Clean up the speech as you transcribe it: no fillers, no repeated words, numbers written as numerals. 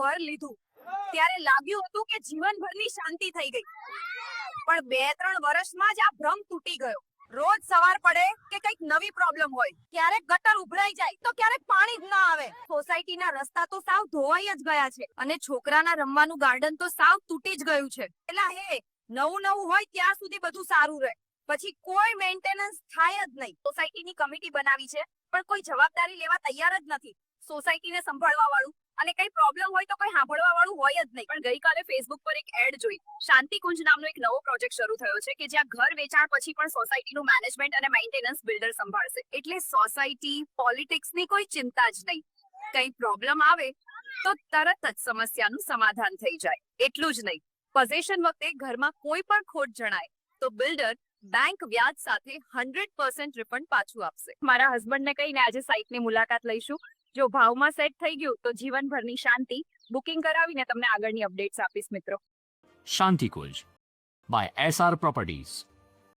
ઘર લીધું ત્યારે લાગ્યું હતું કે જીવનભરની શાંતિ થઈ ગઈ, પણ 2-3 વર્ષમાં જ આ ભ્રમ તૂટી ગયો. રોજ સવાર પડે કે કંઈક નવી પ્રોબ્લેમ હોય, ક્યારેક ગટર ઉભરાઈ જાય તો ક્યારેક પાણી જ ના આવે. સોસાયટીના રસ્તા તો સાવ ધોવાઈ જ ગયા છે અને છોકરાના રમવાનું ગાર્ડન તો સાવ તૂટી જ ગયું છે. એટલે હે, નવું હોય ત્યાં સુધી બધું સારું રહે, પછી કોઈ મેન્ટેનન્સ થાય જ નહીં. સોસાયટીની કમિટી બનાવી છે પણ કોઈ જવાબદારી લેવા તૈયાર જ નથી. સોસાયટીને સંભાળવા વાળું અને કઈ પ્રોબ્લેમ હોય તો કોઈ સાંભળવા વાળું હોય જ નહીં. પણ ગઈકાલે ફેસબુક પર એક એડ જોઈ. શાંતિકુંજ નામનો એક નવો પ્રોજેક્ટ શરૂ થયો છે કે જ્યાં ઘર વેચાણ પછી પણ સોસાયટીનું મેનેજમેન્ટ અને મેન્ટેનન્સ બિલ્ડર સંભાળશે. એટલે સોસાયટી પોલિટિક્સની કોઈ ચિંતા જ નહીં. કઈ પ્રોબ્લેમ આવે તો તરત જ સમસ્યાનું સમાધાન થઈ જાય. એટલું જ નહીં, પોઝેશન વખતે ઘરમાં કોઈ પણ ખોટ જણાય તો બિલ્ડર બેંક વ્યાજ સાથે 100% રિફંડ પાછું આપશે. મારા હસબન્ડને કહીને આજે સાઇટની મુલાકાત લઈશું. જો ભાવમાં સેટ થઈ ગયું તો જીવનભરની શાંતિ. બુકિંગ કરાવીને તમને આગળની અપડેટ્સ આપીશ મિત્રો. Shanti Kulj by SR Properties.